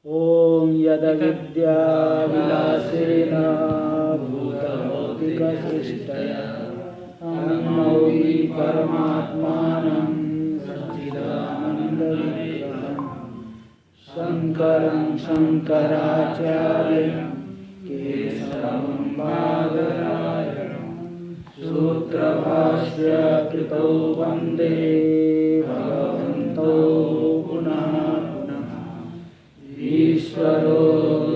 ॐ यदविद्याविलासेन भूतभौतिकसृष्टया नमामि परमात्मानं सच्चिदानन्दविग्रहं शङ्करं शङ्कराचार्यं केशवं बादरायणं सूत्रभाष्य कृतौ वन्दे भगवन्तौ पुनः पुनः ईश्वरो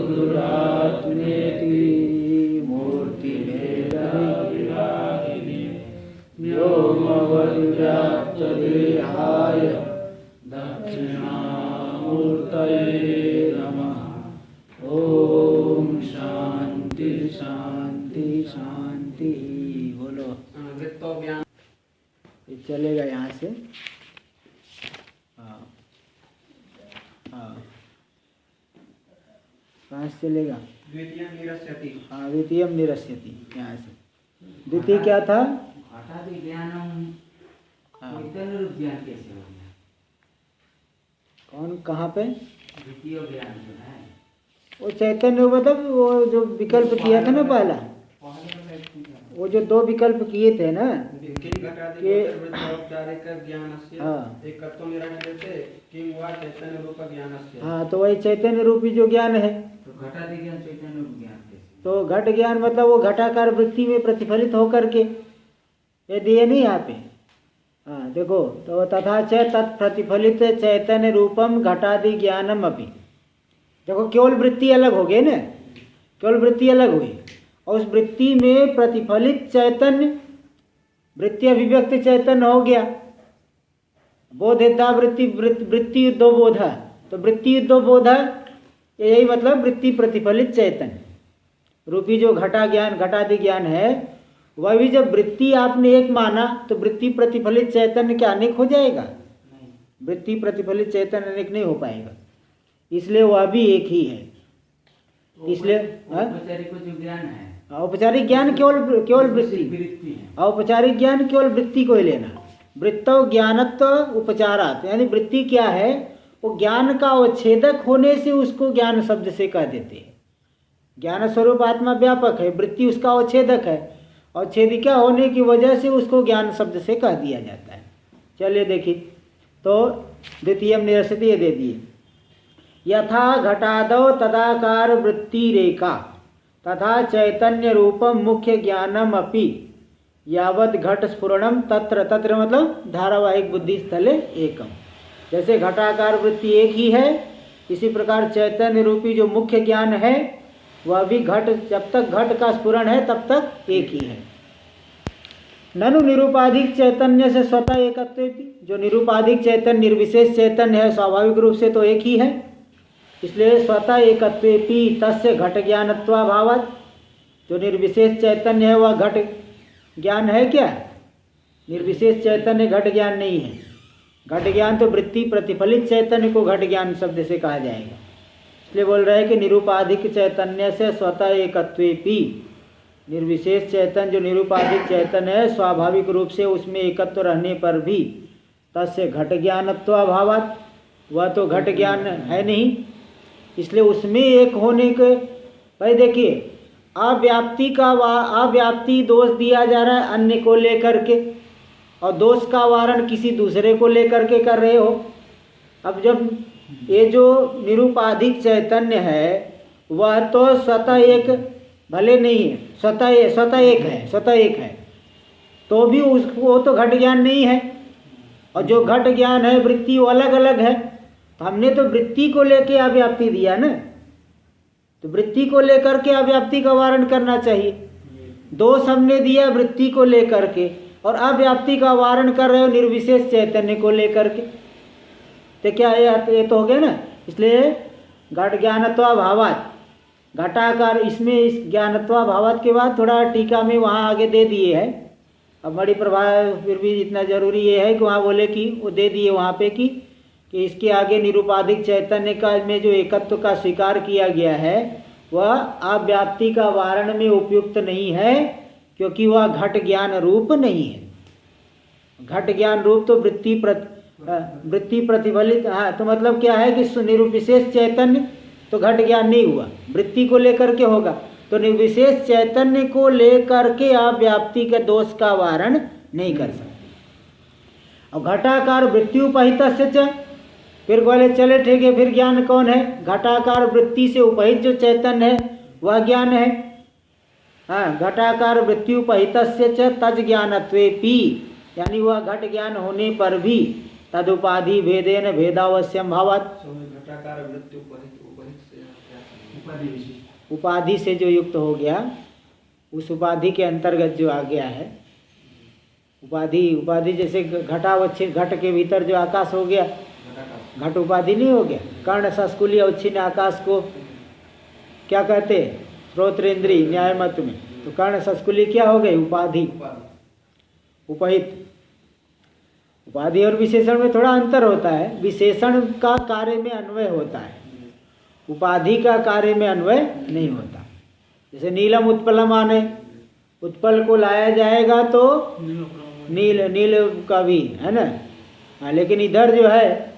गुरुरात्मेति मूर्तिभेदविभागिने व्योमवद्व्याप्तदेहाय दक्षिणामूर्तये नमः। ओम शांति शांति शांति। बोलो ये चलेगा यहाँ से। हाँ हाँ कहाँ से चलेगा? द्वितीयं निरस्यति। हाँ द्वितीयं निरस्यति यहाँ से। द्वितीय क्या था? घटादि ज्ञानम चैतन्य ज्ञान कैसे हो गया? कौन कहाँ पे? द्वितीय ज्ञान जो है वो चैतन्य मतलब वो जो विकल्प किया था ना पहला, वो जो दो विकल्प किए थे ना किं घटादि औपचारिक ज्ञानस्य एकत्वं निराकर्यते किं वा चैतन्य रूप ज्ञानस्य। हाँ तो वही चैतन्य रूपी जो ज्ञान है। तो घटादि ज्ञान चैतन्य रूप ज्ञान कैसे? तो घट ज्ञान मतलब वो घटाकार वृत्ति में प्रतिफलित होकर के, ये दिए नहीं यहाँ पे। हाँ देखो, तो तथा च तत्प्रतिफलित चैतन्य रूपम घटादि ज्ञानम अपि। देखो केवल वृत्ति अलग हो गई ना, केवल वृत्ति अलग हुई और उस वृत्ति में प्रतिफलित चैतन्य, वृत्ति अभिव्यक्त चैतन्य हो गया। बोधेता वृत्ति वृत्ति युद्धो बोधा, तो वृत्ति युद्धो बोधा यही मतलब वृत्ति प्रतिफलित चैतन्य रूपी जो घटा ज्ञान घटादि ज्ञान है, वह भी जब वृत्ति आपने एक माना तो वृत्ति प्रतिफलित चैतन्य क्या अनेक हो जाएगा? वृत्ति प्रतिफलित चैतन्य अनेक नहीं हो पाएगा, इसलिए वह भी एक ही है। इसलिए औपचारिक जो ज्ञान है, औपचारिक ज्ञान केवल वृत्ति है। औपचारिक ज्ञान केवल वृत्ति को ही लेना। वृत्तौ ज्ञानत्व उपचारात्, यानी वृत्ति क्या है? वो ज्ञान का अवच्छेदक होने से उसको ज्ञान शब्द से कह देते हैं। ज्ञान स्वरूप आत्मा व्यापक है, वृत्ति उसका अवच्छेदक है, अवच्छेदिका होने की वजह से उसको ज्ञान शब्द से कह दिया जाता है। चलिए देखिए, तो द्वितीयम निरस्यति ये दे दिए। यथा घटादौ तदाकार वृत्ति रेखा तथा चैतन्य रूपम मुख्य ज्ञानम अपि यावत घट स्फुरणम तत्र, तत्र मतलब धारावाहिक बुद्धि स्थले एकम। जैसे घटाकार वृत्ति एक ही है, इसी प्रकार चैतन्य रूपी जो मुख्य ज्ञान है वह भी घट, जब तक घट का स्फुरण है तब तक एक ही है। ननु निरूपाधिक चैतन्य से स्वतः एकत्व, जो निरूपाधिक चैतन्य निर्विशेष चैतन्य है स्वाभाविक रूप से तो एक ही है, इसलिए स्वतः एकत्वेपि तस्य घट ज्ञानत्वाभावात्। जो निर्विशेष चैतन्य है वह घट ज्ञान है क्या? निर्विशेष चैतन्य घट ज्ञान नहीं है। घट ज्ञान तो वृत्ति प्रतिफलित चैतन्य को घट ज्ञान शब्द से कहा जाएगा। इसलिए बोल रहे हैं कि निरूपाधिक चैतन्य से स्वतः एकत्वेपि, निर्विशेष चैतन्य जो निरूपाधिक चैतन्य है स्वाभाविक रूप से उसमें एकत्व रहने पर भी तस्य घट ज्ञानत्वाभावात्, वह तो घट ज्ञान है नहीं, इसलिए उसमें एक होने के। भाई देखिए, अव्याप्ति का अव्याप्ति दोष दिया जा रहा है अन्य को लेकर के, और दोष का वारण किसी दूसरे को लेकर के कर रहे हो। अब जब ये जो निरूपाधिक चैतन्य है वह तो स्वतः एक भले नहीं है, स्वतः एक है, तो भी उसको तो घट ज्ञान नहीं है। और जो घट ज्ञान है वृत्ति वो अलग अलग है, तो हमने तो वृत्ति को लेके अव्याप्ति दिया ना, तो वृत्ति को लेकर के अव्याप्ति का वारण करना चाहिए। दोष हमने दिया वृत्ति को लेकर के और अव्याप्ति का वारण कर रहे हो निर्विशेष चैतन्य को लेकर के, तो क्या ये तो हो गया ना। इसलिए घट ज्ञानत्वाभावात्, घटाकार, इसमें इस ज्ञानत्वाभावात् के बाद थोड़ा टीका में वहाँ आगे दे दिए है। अब बड़ी प्रभाव फिर भी इतना जरूरी ये है कि वहाँ बोले कि वो दे दिए वहाँ पे कि इसके आगे निरूपाधिक चैतन्य का में जो एकत्व का स्वीकार किया गया है वह अव्याप्ति का वारण में उपयुक्त नहीं है, क्योंकि वह घट ज्ञान रूप नहीं है। घट ज्ञान रूप तो वृत्ति प्रतिफलित। हाँ, तो मतलब क्या है कि निर्विशेष चैतन्य तो घट ज्ञान नहीं हुआ, वृत्ति को लेकर के होगा। तो निर्विशेष चैतन्य को लेकर के आप व्याप्ति के दोष का वारण नहीं कर सकते। और घटाकार वृत्ति उपहित से च, फिर बोले चले ठीक है, फिर ज्ञान कौन है? घटाकार वृत्ति से उपहित जो चैतन्य है वह ज्ञान है। हाँ, घटाकार वृत्ति उपहित से च तज ज्ञानत्वेपि, यानी वह घट ज्ञान होने पर भी तद उपाधि भेदेन भेदावश्यम भावात्, घटाकार वृत्ति उपहित से उपाधि से जो युक्त हो गया, उस उपाधि के अंतर्गत जो आ गया है, उपाधि जैसे घटावच्छिन्न, घट के भीतर जो आकाश हो गया, घट उपाधि नहीं हो गया। कर्ण सस्कुली अवच्छिन्न आकाश को क्या कहते हैं? श्रोत्रेंद्रिय न्याय मत में। तो कर्ण सस्कुली क्या हो गई? उपाधि, उपहित। उपाधि और विशेषण में थोड़ा अंतर होता है। विशेषण का कार्य में अन्वय होता है, उपाधि का कार्य में अन्वय नहीं होता। जैसे नीलम उत्पलम आने, उत्पल को लाया जाएगा तो नील का भी है ना। हाँ, लेकिन इधर जो है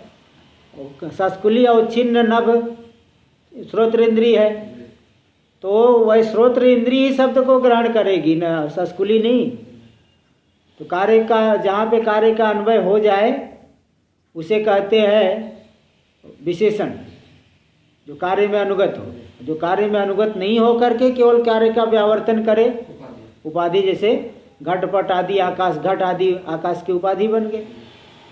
सस्कुली अवच्छिन्न नभ श्रोत्रेंद्रिय है, तो वह श्रोत्रेंद्रिय शब्द को ग्रहण करेगी ना, सस्कुली नहीं। तो कार्य का, जहाँ पे कार्य का अन्वय हो जाए उसे कहते हैं विशेषण, जो कार्य में अनुगत हो। जो कार्य में अनुगत नहीं हो करके केवल कार्य का व्यावर्तन करे, उपाधि। जैसे घटपट आदि आकाश, घट आदि आकाश की उपाधि बन गए।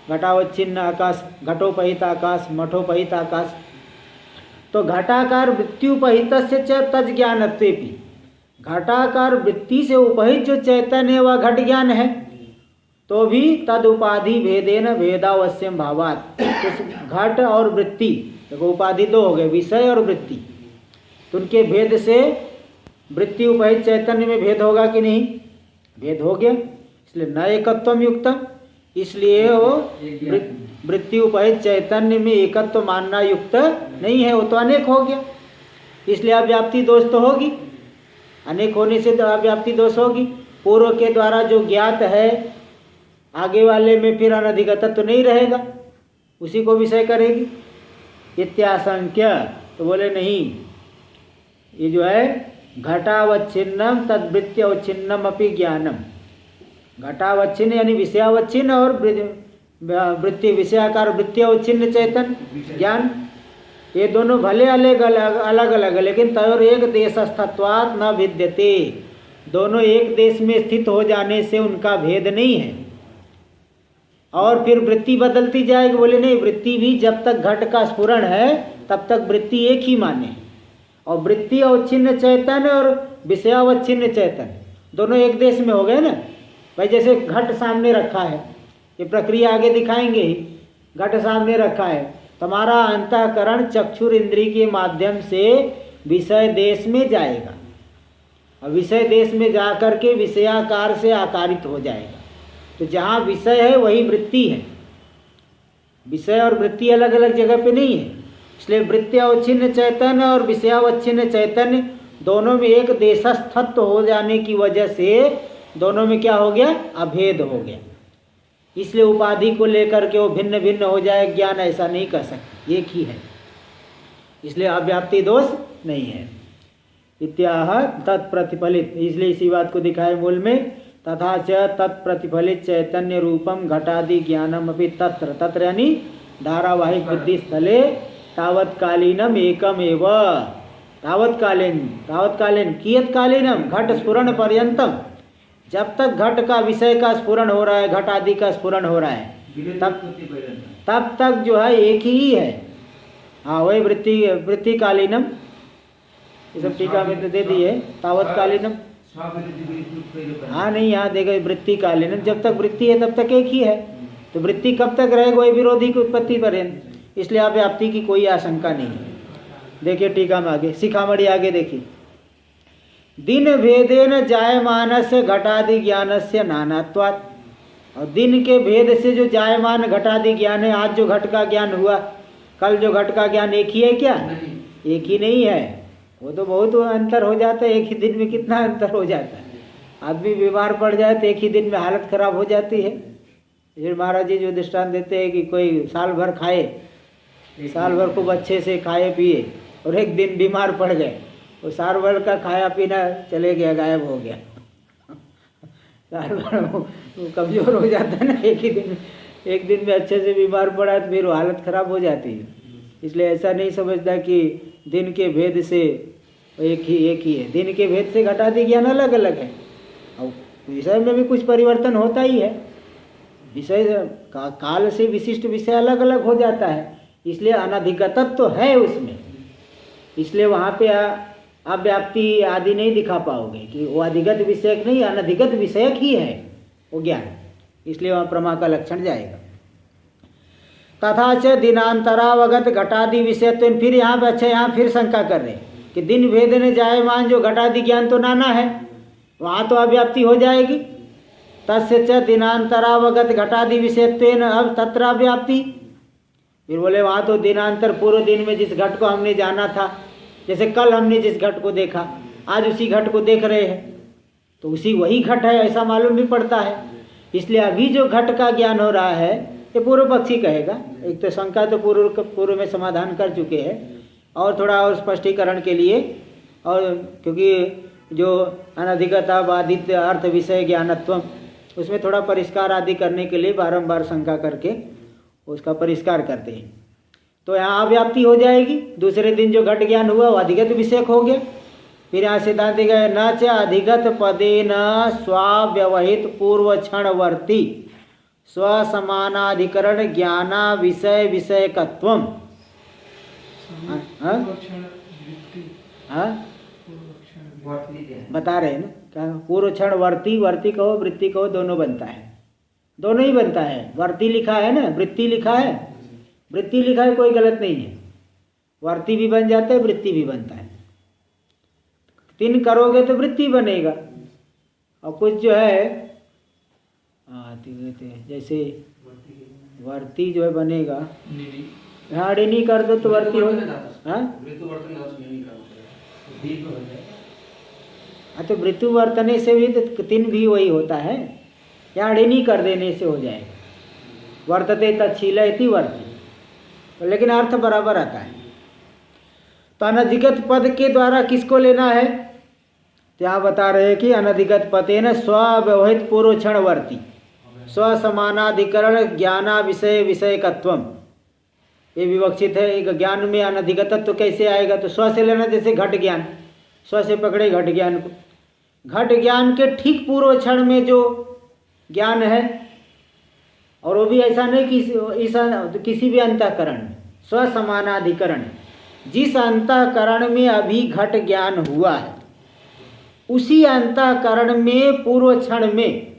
घटावच्छिन्न आकाश, घटोपहित आकाश, मठोपहित आकाश। तो घटाकार वृत्ति उपहित से च तज ज्ञानत्वेपि, घटाकार वृत्ति से उपहित जो चैतन्य है वह घट ज्ञान है, तो भी तद उपाधि भेदेन भेदावश्यम भावात्। तो घट और वृत्ति, देखो उपाधि दो हो गए, विषय और वृत्ति। तो उनके भेद से वृत्ति उपहित चैतन्य में भेद होगा कि नहीं? भेद हो गया, इसलिए न एकत्वम युक्तम, इसलिए वो वृत्ति उपहित चैतन्य में एकत्व मानना युक्त नहीं है, वो तो अनेक हो गया। इसलिए अव्याप्ति दोष तो होगी, अनेक होने से तो अव्याप्ति दोष होगी। पूर्व के द्वारा जो ज्ञात है आगे वाले में फिर अनधिगतत्व तो नहीं रहेगा, उसी को विषय करेगी। इत्याशंक्य, तो बोले नहीं, ये जो है घटावच्छिन्नम तद्वृत्ति अवच्छिन्नम अपि ज्ञानम। घटावच्छिन्न यानी विषयावच्छिन्न और वृत्ति विषयाकार वृत्ति अवच्छिन्न चैतन ज्ञान, ये दोनों भले अलग अलग है, लेकिन तयोर एक देशस्थत्वात् न भिद्यते। दोनों एक देश में स्थित हो जाने से उनका भेद नहीं है। और फिर वृत्ति बदलती जाएगी, बोले नहीं, वृत्ति भी जब तक घट का स्फुरण है तब तक वृत्ति एक ही माने। और वृत्ति अवच्छिन्न चैतन्य और विषयावच्छिन्न चैतन्य दोनों एक देश में हो गए ना। भाई जैसे घट सामने रखा है, ये प्रक्रिया आगे दिखाएंगे ही। घट सामने रखा है, तुम्हारा अंतःकरण चक्षुर इंद्रिय के माध्यम से विषय देश में जाएगा, और विषय देश में जाकर के विषयाकार से आकारित हो जाएगा। तो जहाँ विषय है वही वृत्ति है, विषय और वृत्ति अलग अलग जगह पे नहीं है। इसलिए वृत्त्यावच्छिन्न चैतन्य और विषयावच्छिन्न चैतन्य दोनों में एक देशस्थत्व हो जाने की वजह से दोनों में क्या हो गया? अभेद हो गया। इसलिए उपाधि को लेकर के वो भिन्न भिन्न हो जाए ज्ञान, ऐसा नहीं कर सकते, एक ही है। इसलिए अव्याप्ति दोष नहीं है। इत्याह तत्प्रतिफलित, इसलिए इसी बात को दिखाए मूल में, तथा च तत्प्रतिफलित चैतन्य रूपम घटादि ज्ञानम अपि तत्र, तत्र यानी धारावाहिक बुद्धि स्थले तावत्कालीनम एकम एव। तावत्कालीन कियत्कालीनम घट स्फुरण पर्यंतम, जब तक घट का विषय का स्फुरण हो रहा है, घट आदि का स्फुरण हो रहा है, तब तक जो है एक ही है। हाँ, वही वृत्ति कालीनम, ये सब टीका में तो दे दिए तावत्कालीनम। हाँ नहीं, यहाँ देगा वृत्ति कालीनम, जब तक वृत्ति है तब तक एक ही है। तो वृत्ति कब तक रहेगा? वही विरोधी की उत्पत्ति पर्यंत। इसलिए अव्याप्ति की कोई आशंका नहीं है। देखिए टीका में आगे, शिखामणि आगे देखिए, दिन भेदेन जायमानस्य घटादि ज्ञानस्य नानात्वात्। और दिन के भेद से जो जायमान घटादि ज्ञान है, आज जो घट का ज्ञान हुआ, कल जो घट का ज्ञान एक ही है क्या? एक ही नहीं है, वो तो बहुत अंतर हो जाता है। एक ही दिन में कितना अंतर हो जाता है। आदमी बीमार पड़ जाए तो एक ही दिन में हालत खराब हो जाती है। फिर महाराज जी जो दृष्टांत देते हैं कि कोई साल भर खाए, साल भर खूब अच्छे से खाए पिए, और एक दिन बीमार पड़ गए, वो साल भर का खाया पीना चले गया, गायब हो गया। साल भर वो कमज़ोर हो जाता है ना, एक दिन में अच्छे से बीमार पड़ा तो फिर हालत ख़राब हो जाती है। इसलिए ऐसा नहीं समझता कि दिन के भेद से एक ही है। दिन के भेद से घटादि ज्ञान अलग अलग है, और विषय में भी कुछ परिवर्तन होता ही है। विषय काल से विशिष्ट विषय अलग अलग हो जाता है, इसलिए अनधिगतत्व तो है उसमें। इसलिए वहाँ पे अव्याप्ति आदि नहीं दिखा पाओगे कि वो अधिगत विषयक नहीं, अनधिगत विषयक ही है वो ज्ञान, इसलिए वहाँ प्रमा का लक्षण जाएगा। तथा च दिनांतरावगत घटादि विषय, तो फिर यहाँ पे अच्छा यहाँ फिर शंका कर रहे हैं कि दिन भेद ने जायमान जो घटादि ज्ञान तो नाना है, वहाँ तो अव्याप्ति हो जाएगी। तस्य च दिनांतरावगत घटादि विषयत्वेन अब तत्र व्याप्ति। फिर बोले वहाँ तो दिनांतर पूर्व दिन में जिस घट को हमने जाना था, जैसे कल हमने जिस घट को देखा आज उसी घट को देख रहे हैं, तो उसी वही घट है ऐसा मालूम भी पड़ता है। इसलिए अभी जो घट का ज्ञान हो रहा है ये पूर्व पक्षी कहेगा। एक तो शंका तो पूर्व में समाधान कर चुके हैं, और थोड़ा और स्पष्टीकरण के लिए, और क्योंकि जो अनधिगता बाधित अर्थ विषय ज्ञानत्व उसमें थोड़ा परिष्कार आदि करने के लिए बारंबार शंका करके उसका परिष्कार करते हैं। तो यहाँ अव्याप्ति हो जाएगी। दूसरे दिन जो घट ज्ञान हुआ वो अधिगत विषयक हो गया। फिर यहाँ सिद्धांत गए न च अधिगत पदे न स्वाव्यवहित पूर्व क्षणवर्ती स्वसमानाधिकरण ज्ञाना विषय विषयकत्वम। बता रहे हैं ना, क्या पूर्व क्षण वर्ती, वर्ती कहो वृत्ति कहो दोनों बनता है, दोनों ही बनता है। वर्ती लिखा है ना, वृत्ति लिखा है, वृत्ति लिखा है कोई गलत नहीं है, वर्ती भी बन जाता है वृत्ति भी बनता है। तीन करोगे तो वृत्ति बनेगा, और कुछ जो है जैसे वर्ती जो है बनेगा, हाँ नहीं कर दो तो वर्ती हो। हाँ तो वृत्तु वर्तने से भी तो तीन भी वही होता है, या अड़ेनी कर देने से हो जाएगा। वर्तते तच्छीलयति वर्ती, तो लेकिन अर्थ बराबर आता है। तो अनधिगत पद के द्वारा किसको लेना है, तो यहाँ बता रहे हैं कि अनधिगत पतेन स्वव्यवहित पूर्व क्षणवर्ती स्वसमानाधिकरण ज्ञाना विषय विषयकत्वम। ये विवक्षित है। एक ज्ञान में अनधिगतत्व कैसे आएगा, तो स्व से लेना, जैसे घट ज्ञान, स्व से पकड़े घट ज्ञान को। घट ज्ञान के ठीक पूर्व क्षण में जो ज्ञान है, और वो भी ऐसा नहीं कि किसी भी अंतःकरण में, स्वसमानाधिकरण, जिस अंतःकरण में अभी घट ज्ञान हुआ है उसी अंतःकरण में पूर्व क्षण में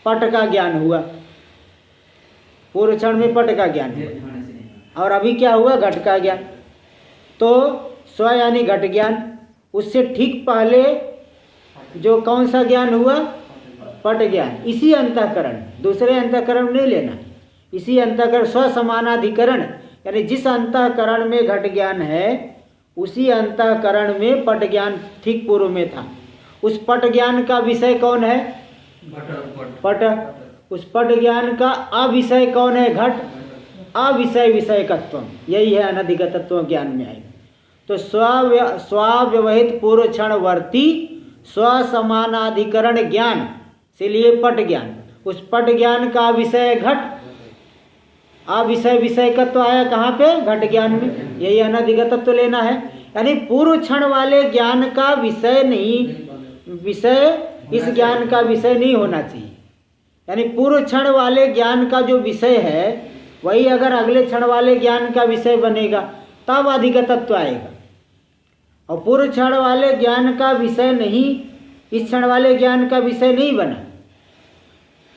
पट का ज्ञान हुआ, पूर्व क्षण में पट का ज्ञान हुआ, और अभी क्या हुआ, घट का ज्ञान। तो स्व यानी घट ज्ञान, उससे ठीक पहले जो कौन सा ज्ञान हुआ, पट ज्ञान। इसी अंतःकरण, दूसरे अंतःकरण नहीं लेना, इसी अंतःकरण स्वसमानाधिकरण, यानी जिस अंतःकरण में घट ज्ञान है उसी अंतःकरण में पट ज्ञान ठीक पूर्व में था। उस पट ज्ञान का विषय कौन है, पट। उस पट ज्ञान का अविषय कौन है, घट। अविषय विषयकत्व, यही है अनधिगतत्व ज्ञान में आएगा। तो स्वाव्यवहित पूर्व क्षणवर्ती स्वसमानाधिकरण ज्ञान से लिए पट ज्ञान, उस पट ज्ञान का विषय घट। अविषय विषयकत्व आया कहाँ पे, घट ज्ञान में, यही अनधिगतत्व लेना है। यानी पूर्व क्षण वाले ज्ञान का विषय नहीं, विषय इस ज्ञान का विषय नहीं होना चाहिए। यानी पूर्व क्षण वाले ज्ञान का जो विषय है वही अगर अगले क्षण वाले ज्ञान का विषय बनेगा तब अधिगतत्व आएगा, और पूर्व क्षण वाले ज्ञान का विषय नहीं, इस क्षण वाले ज्ञान का विषय नहीं बना,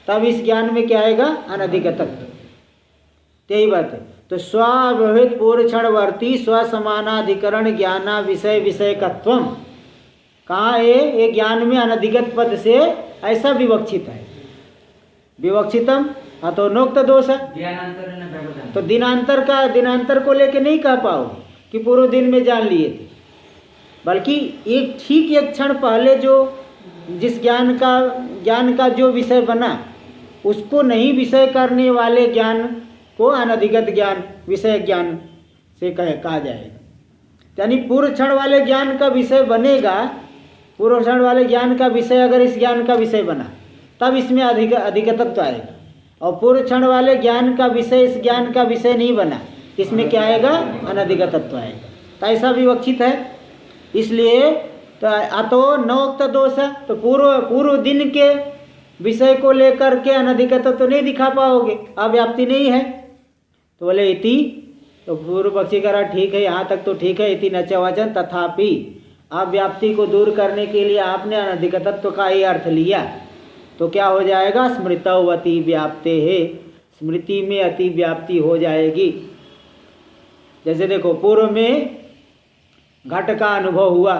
तब इस ज्ञान में क्या आएगा, अनधिगतत्व। यही बात है। तो स्वाव्यवहित पूर्व क्षणवर्ती स्वसमानाधिकरण ज्ञाना विषय विषयकत्वम, कहाँ है ये ज्ञान में अनधिगत पद से ऐसा विवक्षित है। विवक्षितम अतो नोक्त दोष है, तो दिनांतर को लेके नहीं कह पाओगे कि पूर्व दिन में जान लिए थे, बल्कि एक ठीक एक क्षण पहले जो जिस ज्ञान का जो विषय बना उसको नहीं विषय करने वाले ज्ञान को अनधिगत ज्ञान, विषय ज्ञान से कहा जाएगा। यानी पूर्व क्षण वाले ज्ञान का विषय बनेगा, पूर्व क्षण वाले ज्ञान का विषय अगर इस ज्ञान का विषय बना तब इसमें अधिगतत्व आएगा, और पूर्व क्षण वाले ज्ञान का विषय इस ज्ञान का विषय नहीं बना, इसमें क्या आएगा? अनधिगतत्व आएगा। तो ऐसा विवक्षित है। इसलिए तो अतो नोक्त दोष, तो पूर्व दिन के विषय को लेकर के अनधिगतत्व तो नहीं दिखा पाओगे, अव्याप्ति नहीं है। तो बोले इति, तो पूर्व पक्षी कह रहा ठीक है, यहाँ तक तो ठीक है। इति न च वचन तथापि, अव्याप्ति को दूर करने के लिए आपने अनधिगतत्व का ही अर्थ लिया, तो क्या हो जाएगा? स्मृतौ अति व्याप्ते है, स्मृति में अति व्याप्ति हो जाएगी। जैसे देखो, पूर्व में घट का अनुभव हुआ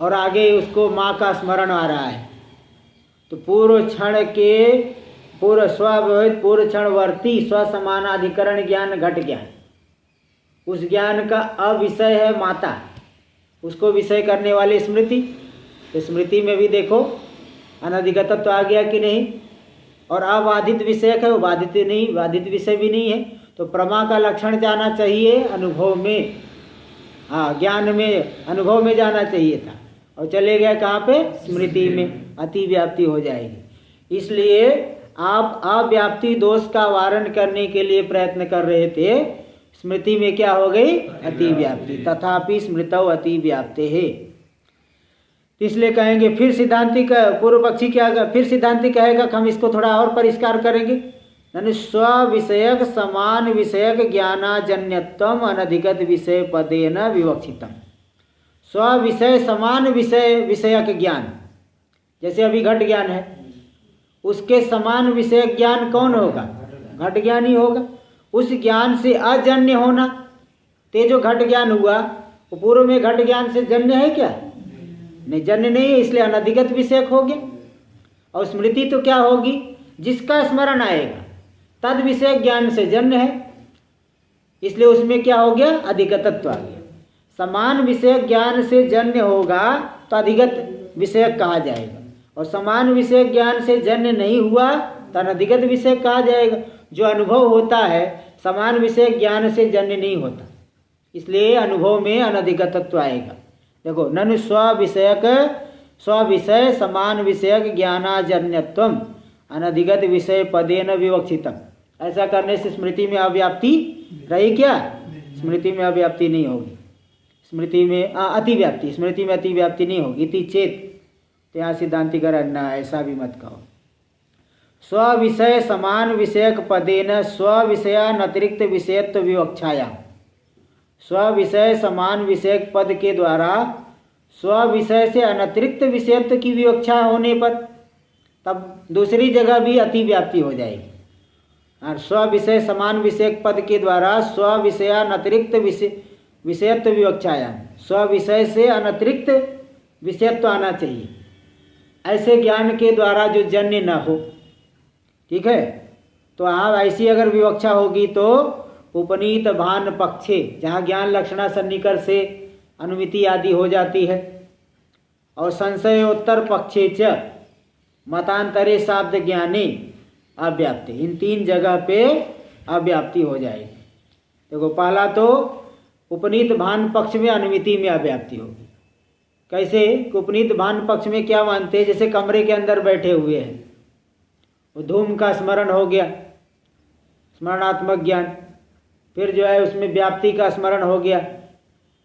और आगे उसको माँ का स्मरण आ रहा है, तो पूर्व क्षण के पूर्व क्षणवर्ती स्वसमानाधिकरण ज्ञान घट ज्ञान, उस ज्ञान का अविषय है माता, उसको विषय करने वाली स्मृति। तो स्मृति में भी देखो अनधिगतत्व तो आ गया कि नहीं, और अबाधित विषयक है, वो बाधित नहीं, बाधित विषय भी नहीं है। तो प्रमा का लक्षण जाना चाहिए अनुभव में, हाँ ज्ञान में, अनुभव में जाना चाहिए था, और चले गए कहाँ पे? स्मृति में, अति व्याप्ति हो जाएगी। इसलिए आप अव्याप्ति दोष का वारण करने के लिए प्रयत्न कर रहे थे, स्मृति में क्या हो गई? अति व्याप्ति। तथापि स्मृतौ अति व्याप्ते है। इसलिए कहेंगे, फिर सिद्धांति का पूर्व पक्षी क्या, फिर सिद्धांति कहेगा कि हम इसको थोड़ा और परिष्कार करेंगे, यानी स्व विषयक समान विषयक ज्ञानाजन्यत्वम अनधिगत विषय पदेन विवक्षितम। स्व विषय समान विषयक ज्ञान, जैसे अभी घट ज्ञान है, उसके समान विषय ज्ञान कौन होगा? घट ज्ञान ही होगा। उस ज्ञान से अजन्य होना, ते जो घट ज्ञान हुआ वो पूर्व में घट ज्ञान से जन्य है क्या? नहीं, जन्य नहीं है, इसलिए अनधिगत विषयक हो गया। और स्मृति तो क्या होगी? जिसका स्मरण आएगा तद विषय ज्ञान से जन्य है, इसलिए उसमें क्या हो गया? अधिगतत्व आ गया। समान विषय ज्ञान से जन्य होगा तो अधिगत विषयक कहा जाएगा, और समान विषय ज्ञान से जन्य नहीं हुआ तो अनधिगत विषय कहा जाएगा। जो अनुभव होता है समान विषय ज्ञान से जन्य नहीं होता, इसलिए अनुभव में अनधिगतत्व आएगा। देखो, ननु स्विषय समान विषयक ज्ञानाजन्यत्वम अनधिगत विषय पदेन विवक्षितम। ऐसा करने से स्मृति में अव्याप्ति रही क्या? स्मृति में अव्याप्ति नहीं होगी, स्मृति में अतिव्याप्ति, स्मृति में अतिव्याप्ति नहीं होगी। इति चेत, तो यहाँ सिद्धांति कर ना, ऐसा भी मत कहो। स्व विषय समान विषयक पदेन स्व विषयानतिरिक्त विषयत्व विवक्षाया, स्व विषय समान विषयक पद के द्वारा स्व विषय से अनतिरिक्त विषयत्व की विवक्षा होने पर तब दूसरी जगह भी अतिव्याप्ति हो जाएगी। और स्व विषय समान विषयक पद के द्वारा स्व विषयानतिरिक्त विषयत्व विवक्षाया, स्व विषय से अनतिरिक्त विषयत्व आना चाहिए, ऐसे ज्ञान के द्वारा जो जन्य न हो। ठीक है, तो आप ऐसी अगर विवक्षा होगी तो उपनीत भान पक्षे, जहाँ ज्ञान लक्षणा सन्निकर्ष से अनुमिति आदि हो जाती है, और संशयोत्तर पक्षे च मतांतरे शाब्द ज्ञाने अव्याप्ति, इन तीन जगह पे अव्याप्ति हो जाएगी। देखो, पहला तो उपनीत भान पक्ष में अनुमिति में अव्याप्ति होगी। कैसे? उपनीत भान पक्ष में क्या मानते हैं? जैसे कमरे के अंदर बैठे हुए हैं, वो धूम का स्मरण हो गया, स्मरणात्मक ज्ञान, फिर जो है उसमें व्याप्ति का स्मरण हो गया,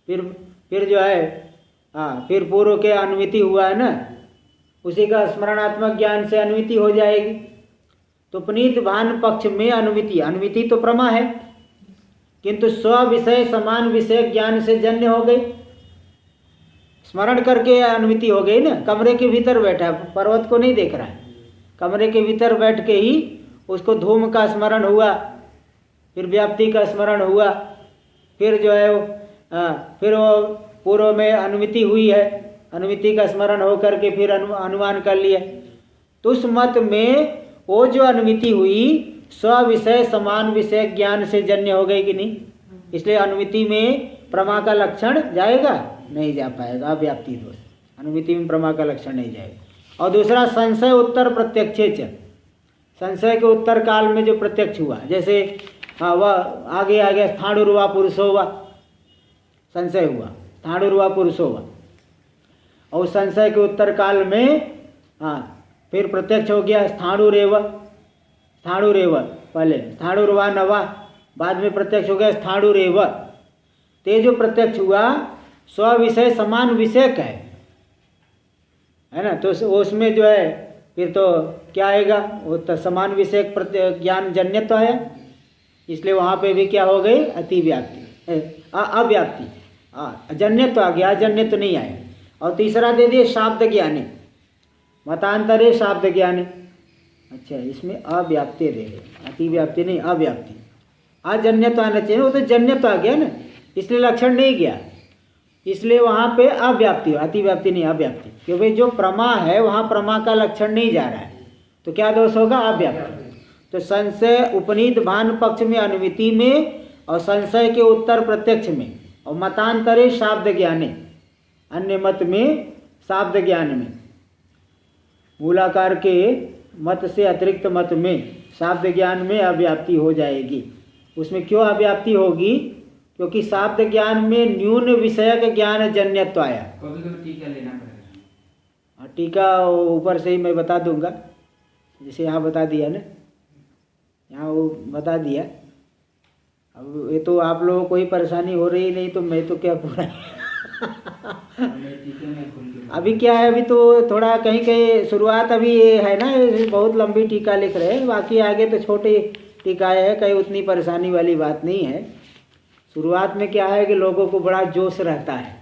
फिर जो है फिर पूर्व के अनुमिति हुआ है ना, उसी का स्मरणात्मक ज्ञान से अनुमिति हो जाएगी। तो उपनीत भान पक्ष में अनुमिति तो प्रमा है, किंतु स्व विषय समान विषय ज्ञान से जन्य हो गई, स्मरण करके अनुमिति हो गई ना। कमरे के भीतर बैठा है, पर्वत को नहीं देख रहा है, कमरे के भीतर बैठ के ही उसको धूम का स्मरण हुआ, फिर व्याप्ति का स्मरण हुआ, फिर जो है फिर वो पूर्व में अनुमिति हुई है, अनुमिति का स्मरण हो करके फिर अनुमान कर लिया। तो उस मत में वो जो अनुमिति हुई स्व विषय समान विषय ज्ञान से जन्य हो गई कि नहीं, इसलिए अनुमिति में प्रमा का लक्षण जाएगा? नहीं जा पाएगा, अव्याप्ति दोष, अनुमिति में प्रमा का लक्षण नहीं जाएगा। और दूसरा संशय उत्तर प्रत्यक्ष, संशय के उत्तर काल में जो प्रत्यक्ष हुआ, जैसे वह आगे स्थाणुर्वा पुरुषो वा, संशय हुआ, स्थाणुर्वा पुरुषो वा। और संशय के उत्तर काल में फिर प्रत्यक्ष हो गया स्थाणुरेव पहले स्थाणुर्वा नवा, बाद में प्रत्यक्ष हो गया स्थाणुरेव। ते जो प्रत्यक्ष हुआ स्व विषय समान विषयक है ना, तो उसमें जो है फिर तो क्या आएगा, वो तो समान विषयक ज्ञान जन्य तो आया, इसलिए वहाँ पे भी क्या हो गई अतिव्याप्ति अव्याप्ति, जन्य तो आ गया, जन्य तो नहीं आया। और तीसरा दे दिए शाब्द ज्ञानी, मतांतरे शाब्द ज्ञानी। अच्छा इसमें अव्याप्ति दे रहे, अतिव्याप्ति नहीं अव्याप्ति, अजन्य तो आना चाहिए, वो तो जन्य तो आ गया ना, इसलिए लक्षण नहीं गया, इसलिए वहाँ पे अव्याप्ति, अतिव्याप्ति नहीं अव्याप्ति, क्योंकि जो प्रमा है वहाँ प्रमा का लक्षण नहीं जा रहा है, तो क्या दोष होगा अव्याप्ति। तो संशय उपनीत भान पक्ष में अनुमिति में, और संशय के उत्तर प्रत्यक्ष में, और मतांतरे शाब्द ज्ञाने, अन्य मत में शाब्द ज्ञान में, मूलाकार के मत से अतिरिक्त मत में शाब्द ज्ञान में अव्याप्ति हो जाएगी। उसमें क्यों अव्याप्ति होगी, क्योंकि शाब्द ज्ञान में न्यून विषयक ज्ञान जन्यत्व आया। कभी कभी टीका लेना पड़ेगा। टीका ऊपर से ही मैं बता दूंगा, जैसे यहाँ बता दिया ना, यहाँ वो बता दिया। अब ये तो आप लोगों को कोई परेशानी हो रही नहीं, तो मैं तो क्या पूरा अभी क्या है, अभी तो थोड़ा कहीं कहीं शुरुआत अभी ये है ना, बहुत लंबी टीका लिख रहे हैं, बाकी आगे तो छोटी टीकाएँ है, कहीं उतनी परेशानी वाली बात नहीं है। शुरुआत में क्या है कि लोगों को बड़ा जोश रहता है,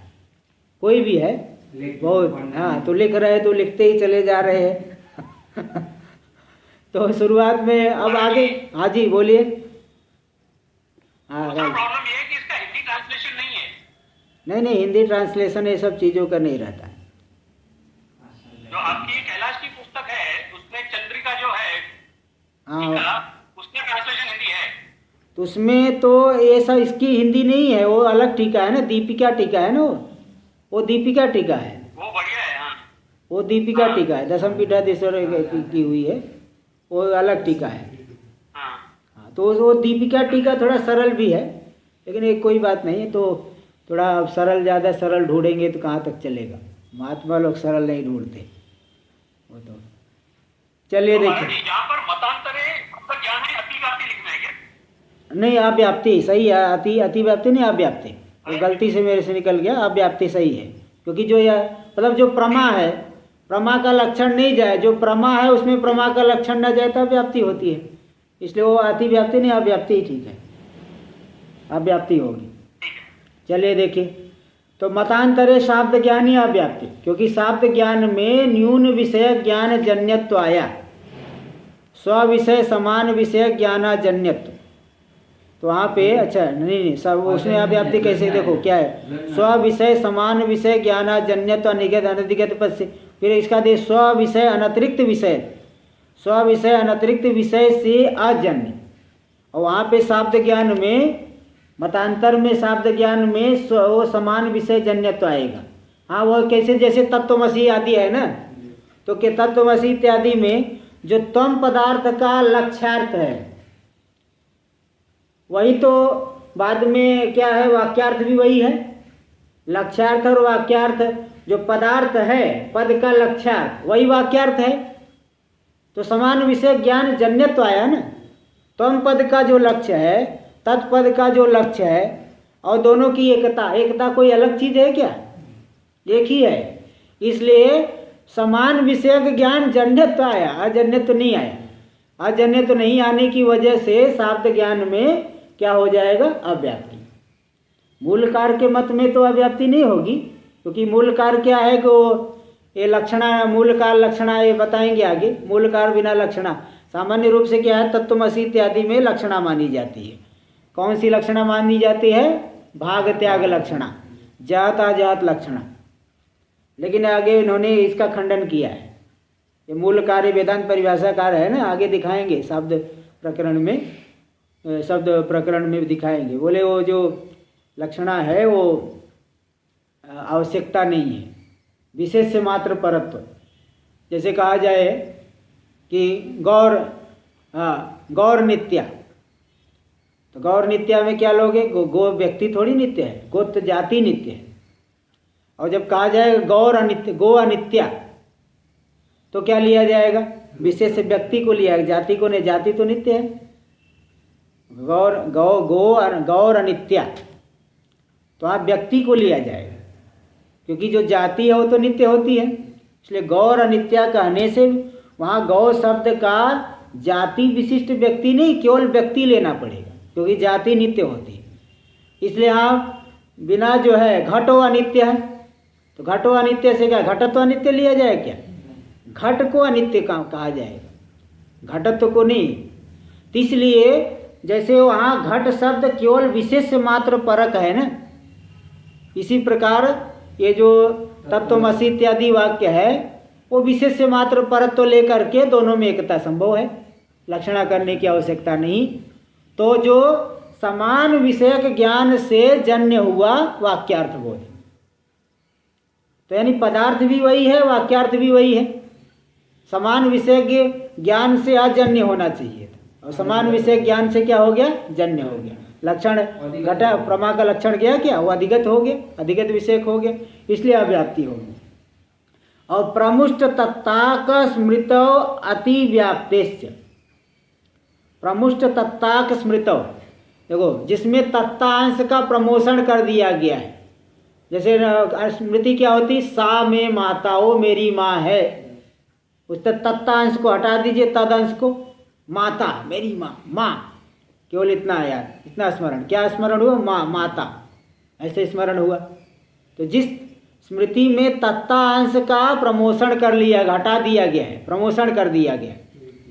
कोई भी है बहुत, हाँ तो लिख रहे तो लिखते ही चले जा रहे हैं तो शुरुआत में अब आगे, हाँ जी बोलिए। हाँ प्रॉब्लम ये है कि इसका हिंदी ट्रांसलेशन नहीं है। नहीं हिंदी ट्रांसलेशन ये सब चीज़ों का नहीं रहता है। जो आपकी कैलाश की पुस्तक है उसमें चंद्रिका जो है, हाँ उसमें ट्रांसलेशन हिंदी है। तो उसमें तो ऐसा इसकी हिंदी नहीं है, वो अलग टीका है ना, दीपिका टीका है ना, वो दीपिका टीका है, वो बढ़िया है। हाँ वो दीपिका टीका है, दशम पीठाधीश्वर की हुई है, वो अलग टीका है। हाँ तो वो दीपिका टीका थोड़ा सरल भी है, लेकिन एक कोई बात नहीं है, तो थोड़ा सरल, ज़्यादा सरल ढूंढेंगे तो कहाँ तक चलेगा, महात्मा लोग सरल नहीं ढूंढते वो तो। चलिए देखिए, यहाँ पर मतांतरे ज्ञान है, अतिव्याप्ति लिखना है क्या? नहीं अव्याप्ति सही है, अतिव्याप्ति नहीं अव्याप्ति, वो गलती से मेरे से निकल गया, अव्याप्ति सही है। क्योंकि जो यह मतलब जो प्रमा है, प्रमा का लक्षण नहीं जाए, जो प्रमा है उसमें प्रमा का लक्षण न जाए तो अव्याप्ति होती है, इसलिए वो अतिव्याप्ति नहीं अव्याप्ति ही ठीक है, अव्याप्ति होगी। चलिए देखिए, तो मतांतरे शाब्द ज्ञानी अव्याप्ति, क्योंकि शाब्द ज्ञान में न्यून विषय ज्ञान जन्यत्व आया, स्व विषय समान विषय ज्ञानाजन्यत्व, तो वहाँ पे अच्छा नहीं सब उसमें अव्याप्ति कैसे, देखो क्या है, स्व विषय समान विषय ज्ञानाजन्यत्व निगत अनधिगत पद से, फिर इसका दे स्व विषय अनतिरिक्त विषय, स्व विषय अनतिरिक्त विषय से अजन्य, और वहाँ पे शाब्द ज्ञान में, मतांतर में शाब्द ज्ञान में वो समान विषय जन्यत्व आएगा। हाँ वो कैसे, जैसे तत्वमसी आदि है ना, तो के तत्वमसी इत्यादि में जो तम पदार्थ का लक्ष्यार्थ है, वही तो बाद में क्या है, वाक्यार्थ भी वही है, लक्ष्यार्थ और वाक्यार्थ, जो पदार्थ है पद का लक्ष्यार्थ वही वाक्यार्थ है, तो समान विषय ज्ञान जन्यत्व आया ना। तम पद का जो लक्ष्य है, तत्पद का जो लक्ष्य है, और दोनों की एकता, एकता कोई अलग चीज है क्या, एक ही है, इसलिए समान विषयक ज्ञान जन्यत्व आया, अजन्यत्व नहीं आया। अजन्यत्व नहीं आने की वजह से शाब्द ज्ञान में क्या हो जाएगा, अव्याप्ति। मूलकार के मत में तो अव्याप्ति नहीं होगी, क्योंकि मूलकार क्या है कि वो ये लक्षणा, मूलकार लक्षणा ये बताएंगे आगे, मूलकार बिना लक्षणा, सामान्य रूप से क्या है, तत्वमसी इत्यादि में लक्षणा मानी जाती है। कौन सी लक्षणा मानी जाती है, भाग त्याग लक्षणा, जात अजात लक्षणा, लेकिन आगे इन्होंने इसका खंडन किया है। ये मूल कार्य वेदांत परिभाषाकार है ना, आगे दिखाएंगे शब्द प्रकरण में, शब्द प्रकरण में दिखाएंगे, बोले वो जो लक्षणा है वो आवश्यकता नहीं है, विशेष से मात्र परत्व। जैसे कहा जाए कि गौर नित्या, तो गौर नित्या में क्या लोगे, गो व्यक्ति थोड़ी नित्य है, गो तो जाति नित्य है, और जब कहा जाएगा गौर अनित्य, गो अनित्या, तो क्या लिया जाएगा? विशेष व्यक्ति को लिया, जाति को नहीं, जाति तो नित्य है। गौर अनित्या, तो आप व्यक्ति को लिया जाएगा, क्योंकि जो जाति है वो तो नित्य होती है। इसलिए गौर अनित्या कहने से वहाँ गौ शब्द का जाति विशिष्ट व्यक्ति नहीं, केवल व्यक्ति लेना पड़ेगा, क्योंकि जाति नित्य होती है। इसलिए आप बिना जो है घटो अनित्य है, तो घटो अनित्य से क्या घटत्व तो अनित्य लिया जाए क्या? घट को अनित्य कहा जाएगा, घटत्व को नहीं। तो इसलिए जैसे वहाँ घट शब्द केवल विशेष मात्र परक है ना, इसी प्रकार ये जो तत्वमसि इत्यादि वाक्य है वो विशेष मात्र परक तो लेकर के दोनों में एकता संभव है, लक्षणा करने की आवश्यकता नहीं। तो जो समान विषयक ज्ञान से जन्य हुआ वाक्यार्थ बोध, तो यानी पदार्थ भी वही है, वाक्यार्थ भी वही है। समान विषय ज्ञान से अजन्य होना चाहिए था, और समान विषय ज्ञान से क्या हो गया? जन्य हो गया। लक्षण घटा प्रमा का लक्षण गया क्या? वो अधिगत हो गया, अधिगत विषयक हो गया, इसलिए अव्याप्ति होगी। और प्रमुष्ट तत्ताक स्मृतौ अति व्याप्तेश्च, प्रमुष्ट तत्ताक स्मृतौ, देखो जिसमें तत्तांश का प्रमोशन कर दिया गया है। जैसे स्मृति क्या होती? सा में माता, वो मेरी माँ है, उस तत्तांश को हटा दीजिए, तद अंश को, माता मेरी माँ, माँ केवल इतना आया, इतना स्मरण। क्या स्मरण हुआ? माँ, माता, ऐसे स्मरण हुआ। तो जिस स्मृति में तत्तांश का प्रमोशन कर लिया, हटा दिया गया है, प्रमोशन कर दिया गया है,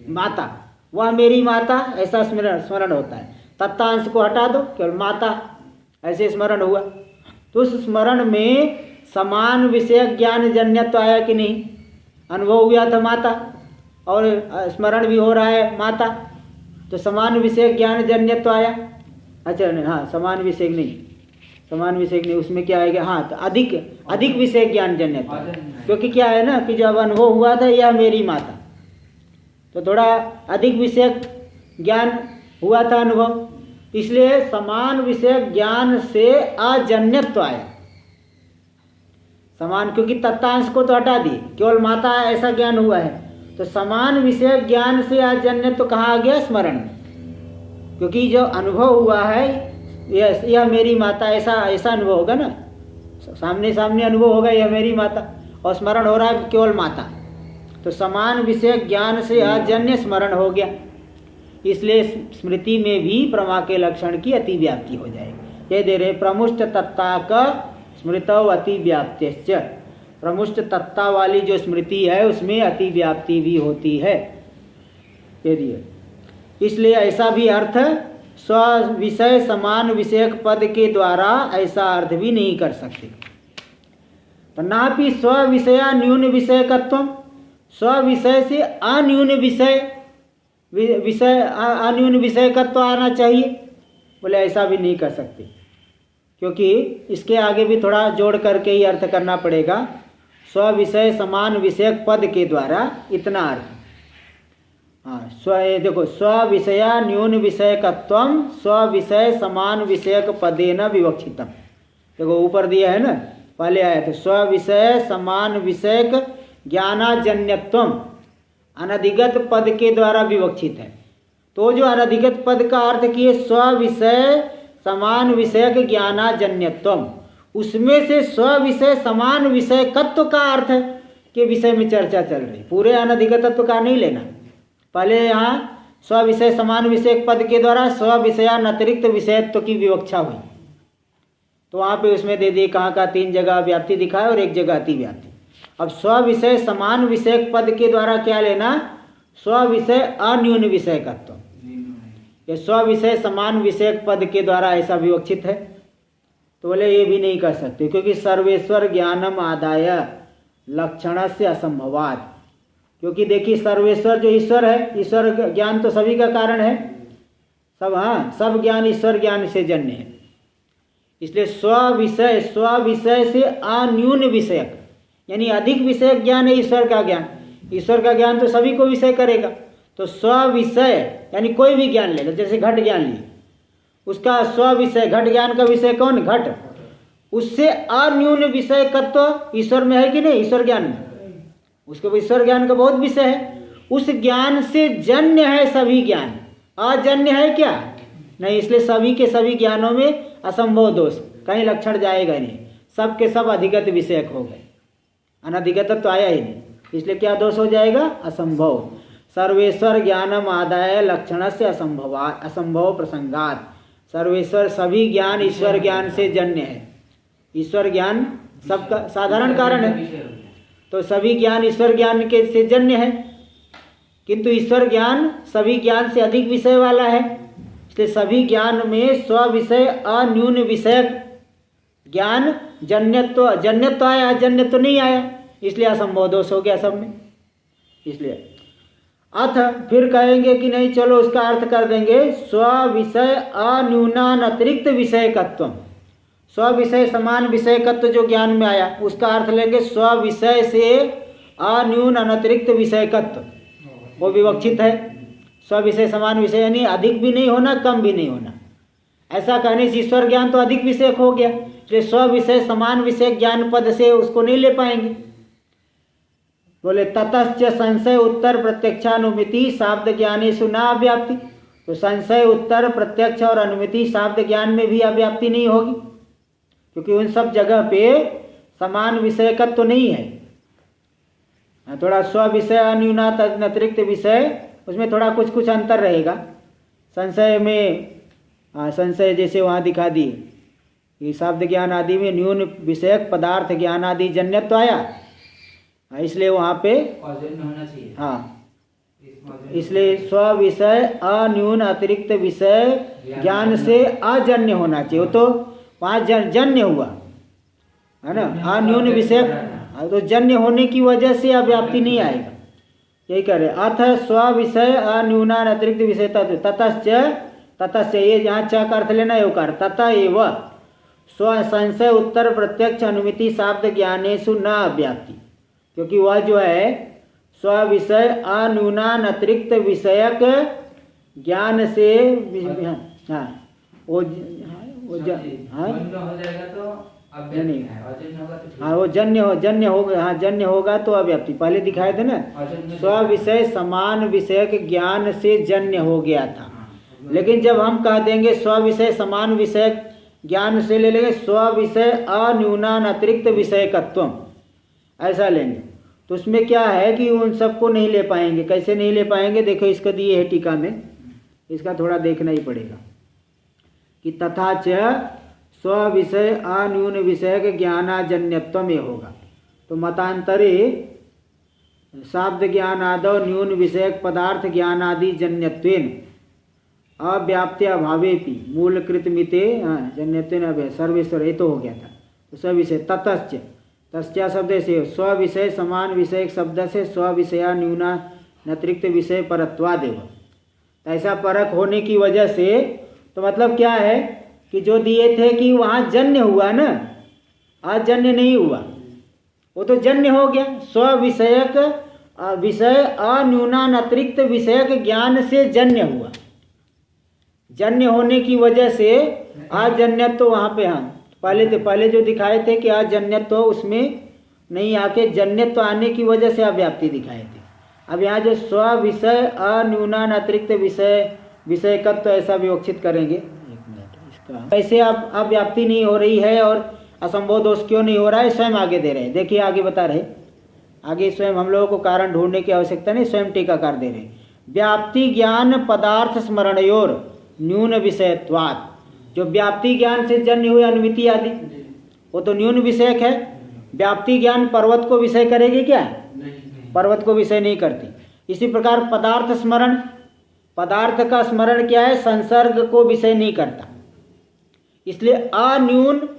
माता, वह मेरी माता, ऐसा स्मरण होता है। तत्तांश को हटा दो, केवल माता, ऐसे स्मरण हुआ। तो उस स्मरण में समान विषय ज्ञान जन्यत्व आया कि नहीं? अनुभव हुआ था माता, और स्मरण भी हो रहा है माता, तो समान विषय ज्ञान जन्यत्व आया। अच्छा नहीं, हाँ समान विषय नहीं, समान विषय नहीं, उसमें क्या आएगा? हाँ तो अधिक विषय ज्ञान जन्यत्व, क्योंकि क्या है ना कि जब अनुभव हुआ था यह मेरी माता, तो थोड़ा अधिक विषय ज्ञान हुआ था अनुभव, इसलिए समान विषय ज्ञान से अजन्यत्व आया। समान, क्योंकि तत्तांश को तो हटा दिए, केवल माता ऐसा ज्ञान हुआ है, तो समान विषय ज्ञान से अजन्यत्व तो कहा गया स्मरण में, क्योंकि जो अनुभव हुआ है यह मेरी माता, ऐसा अनुभव होगा ना, सामने सामने अनुभव होगा यह मेरी माता, और स्मरण हो रहा है केवल माता, तो समान विषय ज्ञान से अजन्य स्मरण हो गया। इसलिए स्मृति में भी प्रमा के लक्षण की अतिव्याप्ति हो जाएगी। ये दे रहे प्रमुष्ट तत्ता का स्मृतौ अतिव्याप्त्यश्च, प्रमुष्ट तत्ता वाली जो स्मृति है उसमें अतिव्याप्ति भी होती है। यदि इसलिए ऐसा भी अर्थ स्व विषय समान विषयक पद के द्वारा ऐसा अर्थ भी नहीं कर सकते। तो नापि स्व विषया न्यून विषयकत्व, स्व विषय से अन्यून अन्यून विषयकत्व आना चाहिए, बोले ऐसा भी नहीं कर सकते, क्योंकि इसके आगे भी थोड़ा जोड़ करके ही अर्थ करना पड़ेगा। स्व विषय समान विषयक पद के द्वारा इतना अर्थ, हाँ देखो स्व विषया न्यून विषयकत्वम स्व विषय समान विषयक पदेन विवक्षितम, देखो ऊपर दिया है ना, पहले आया था स्व विषय समान विषयक ज्ञानाजन्यत्वम, अनधिगत पद के द्वारा विवक्षित है। तो जो अनधिगत पद का अर्थ किए स्व विषय समान विषयक ज्ञानाजन्यत्वम, उसमें से स्व विषय समान विषयकत्व का अर्थ के विषय में चर्चा चल रही, पूरे अनधिगतत्व का नहीं लेना। पहले यहाँ स्व विषय समान विषयक पद के द्वारा स्व विषयान अतिरिक्त विषयत्व की विवक्षा हुई, तो वहाँ पे उसमें दे दिए कहाँ का 3 जगह व्याप्ति दिखा है और 1 जगह अति व्याप्ति। अब स्व विषय समान विषयक पद के द्वारा क्या लेना? स्व विषय अन्यून विषयकत्व, ये स्व विषय समान विषयक पद के द्वारा ऐसा विवक्षित है, तो बोले ये भी नहीं कर सकते, क्योंकि सर्वेश्वर ज्ञानम आदाय लक्षण से असंभवात, क्योंकि देखिए सर्वेश्वर जो ईश्वर है, ईश्वर ज्ञान तो सभी का कारण है, सब, हाँ सब ज्ञान ईश्वर ज्ञान से जन्य है। इसलिए स्व विषय से अन्यून विषयक, यानी अधिक विषयक ज्ञान है ईश्वर का ज्ञान, ईश्वर का ज्ञान तो सभी को विषय करेगा। तो स्व विषय यानी कोई भी ज्ञान ले लो, जैसे घट ज्ञान लिए, उसका स्व विषय, घट ज्ञान का विषय कौन? घट, उससे अन्यून विषयकत्व ईश्वर में है कि नहीं, ईश्वर ज्ञान में, उसके ईश्वर ज्ञान का बहुत विषय है। उस ज्ञान से जन्य है सभी ज्ञान, अजन्य है क्या, नहीं। इसलिए सभी के सभी ज्ञानों में असंभव दोष, कहीं लक्षण जाएगा नहीं, सब के सब अधिगत विषयक हो गए, अनधिगत तो आया ही नहीं, इसलिए क्या दोष हो जाएगा, असंभव। सर्वेश्वर ज्ञानम आदाय लक्षण से असंभव प्रसंगात, सर्वेश्वर सभी ज्ञान ईश्वर ज्ञान से जन्य है, ईश्वर ज्ञान सबका साधारण कारण है, तो सभी ज्ञान ईश्वर ज्ञान के से जन्य है, किंतु ईश्वर ज्ञान सभी ज्ञान से अधिक विषय वाला है, इसलिए सभी ज्ञान में स्व विषय अन्यून विषयक ज्ञान जन्यत्व आया, अजन्यत्व नहीं आया, इसलिए असंभव दोष हो गया सब में। इसलिए अथ फिर कहेंगे कि नहीं, चलो उसका अर्थ कर देंगे, स्व विषय अन्यूनान अतिरिक्त विषयकत्व, स्व विषय समान विषयकत्व जो ज्ञान में आया उसका अर्थ लेंगे स्व विषय से अन्यून अनतिरिक्त विषयकत्व, वो विवक्षित है। स्व विषय समान विषय यानी अधिक भी नहीं होना कम भी नहीं होना, ऐसा कहने से ईश्वर ज्ञान तो अधिक विषयक हो गया, इसलिए स्व विषय समान विषय ज्ञान पद से उसको नहीं ले पाएंगे। बोले ततश्च संशय उत्तर प्रत्यक्षानुमिति शाब्द ज्ञानेषु न अव्याप्ति, तो संशय उत्तर प्रत्यक्ष और अनुमिति शाब्द ज्ञान में भी अव्याप्ति नहीं होगी, क्योंकि उन सब जगह पे समान विषयकत्व तो नहीं है। थोड़ा स्व विषय अन्यूनात अतिरिक्त विषय, उसमें थोड़ा कुछ कुछ अंतर रहेगा। संशय में संशय जैसे वहाँ दिखा दिए कि शब्द ज्ञान आदि में न्यून विषयक पदार्थ ज्ञान आदि जन्यत्व आया, इसलिए वहाँ पे होना चाहिए। हाँ, इसलिए स्व विषय अन्यून अतिरिक्त विषय ज्ञान से अजन्य होना चाहिए, वो तो वहाँ जन्य हुआ है ना, अन्यून विषय तो जन्य होने की वजह से अव्याप्ति नहीं आएगा, यही कह रहे। अथ स्व विषय अन्यूनान अतिरिक्त विषय ततश्च ये जहाँ च का अर्थ लेना है, कार तथा एव स्व संशय उत्तर प्रत्यक्ष अनुमिति शाब्द ज्ञानेषु न अव्याप्ति, क्योंकि वह जो है स्व विषय अन्यूनान अतिरिक्त विषयक ज्ञान से हाँ वो हो जाएगा तो नहीं, हाँ वो जन्य होगा, हाँ जन्य होगा तो अव्याप्ति, पहले दिखाए थे ना, स्व विषय समान विषयक ज्ञान से जन्य हो गया था। लेकिन जब हम कह देंगे स्व विषय समान विषयक ज्ञान से ले लेंगे स्व विषय अन्यूनान अतिरिक्त विषयकत्व, ऐसा लेंगे तो उसमें क्या है कि उन सबको नहीं ले पाएंगे। कैसे नहीं ले पाएंगे, देखो इसका दिए है टीका में, इसका थोड़ा देखना ही पड़ेगा कि तथा च स्व विषय अन्यून विषयक ज्ञानाजन्यत्व में होगा, तो मतांतरे शाब्द ज्ञान आदौ न्यून विषयक पदार्थ ज्ञानादि जन्यत्वेन अव्याप्ति अभावेपि मूलकृत मिते जन्यत्वेन अव्याप्ति सर्वेश्वर, ये तो हो गया था। तो स्व विषय ततश्च, तस्या शब्द से स्व विषय समान विषयक शब्द से स्व विषया न्यूना अतिरिक्त विषय परत्वादेव, ऐसा परक होने की वजह से, तो मतलब क्या है कि जो दिए थे कि वहाँ जन्य हुआ ना, अजन्य नहीं हुआ, वो तो जन्य हो गया। स्व विषयक विषय अन्यूनान अतिरिक्त विषयक ज्ञान से जन्य हुआ, जन्य होने की वजह से अजन्यत्व तो वहाँ पे हम पहले जो दिखाए थे कि अजन्यत्व तो उसमें नहीं आके जन्यत्व आने की वजह से अव्याप्ति दिखाए थे। अब यहाँ जो स्व विषय अन्यूनान अतिरिक्त विषयकत्व तो ऐसा विवक्षित करेंगे। एक मिनट, इसका कैसे अब अव्याप्ति नहीं हो रही है और असंभव दोष क्यों नहीं हो रहा है, स्वयं आगे दे रहे हैं। देखिए आगे बता रहे, आगे स्वयं हम लोगों को कारण ढूंढने की आवश्यकता नहीं, स्वयं टीकाकार दे रहे। व्याप्ति ज्ञान पदार्थ स्मरणयोर न्यून विषयत्वात्, जो व्याप्ति ज्ञान से जन्य हुए अनुमिति आदि वो तो न्यून विषयक है। व्याप्ति ज्ञान पर्वत को विषय करेगी क्या, पर्वत को विषय नहीं करती। इसी प्रकार पदार्थ स्मरण, पदार्थ का स्मरण क्या है, संसर्ग को विषय नहीं करता, इसलिए अन्यून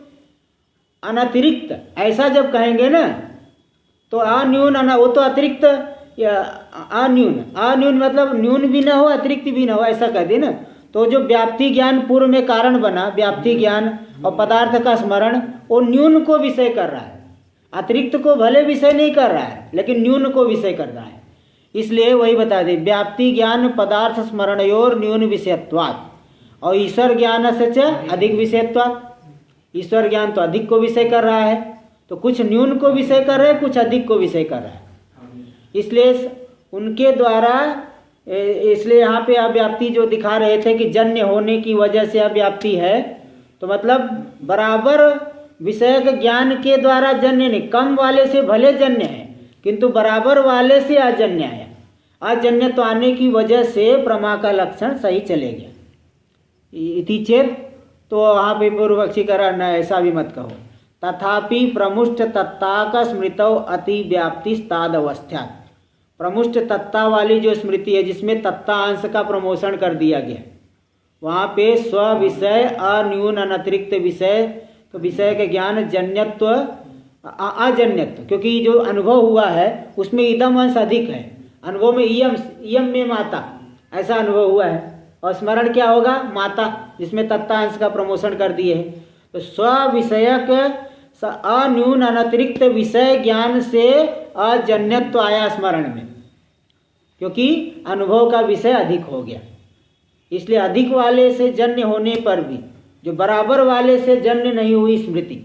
अनतिरिक्त ऐसा जब कहेंगे ना, तो अन्यून वो तो अतिरिक्त अन्यून मतलब न्यून भी ना हो अतिरिक्त भी ना हो, ऐसा कह दे ना। तो जो व्याप्ति ज्ञान पूर्व में कारण बना, व्याप्ति ज्ञान और पदार्थ का स्मरण, वो न्यून को विषय कर रहा है, अतिरिक्त को भले विषय नहीं कर रहा है लेकिन न्यून को विषय कर रहा है। इसलिए वही बता दे, व्याप्ति ज्ञान पदार्थ स्मरणयोर न्यून विषयत्वात् और ईश्वर ज्ञान से च अधिक विषयत्वात्। ईश्वर ज्ञान तो अधिक को विषय कर रहा है, तो कुछ न्यून को विषय कर रहे हैं, कुछ अधिक को विषय कर रहा है। इसलिए उनके द्वारा, इसलिए यहाँ पे अव्याप्ति जो दिखा रहे थे कि जन्य होने की वजह से अव्याप्ति है, तो मतलब बराबर विषय के ज्ञान के द्वारा जन्य नहीं, कम वाले से भले जन्य है किंतु बराबर वाले से अजन्य है। अजन्य तो आने की वजह से प्रमा का लक्षण सही चले गया। इति चेत, तो वहाँ पे पूर्व पक्षी करना, ऐसा भी मत कहो। तथापि प्रमुष्ट तत्ता का स्मृतौ अति व्याप्ति ताद अवस्था। प्रमुष्ट तत्ता वाली जो स्मृति है जिसमें तत्ता अंश का प्रमोशन कर दिया गया, वहाँ पे स्व विषय अन्यून अनतिरिक्त विषय, तो विषय के ज्ञान जन्यत्व अजन्यत्व, क्योंकि जो अनुभव हुआ है उसमें इदम अंश अधिक है, अनुभव में इयम में माता ऐसा अनुभव हुआ है, और स्मरण क्या होगा, माता, जिसमें तत्ता अंश का प्रमोशन कर दिए है। तो स्व विषयक अन्यून अनतिरिक्त विषय ज्ञान से अजन्यत्व आया स्मरण में, क्योंकि अनुभव का विषय अधिक हो गया। इसलिए अधिक वाले से जन्य होने पर भी जो बराबर वाले से जन्य नहीं हुई स्मृति,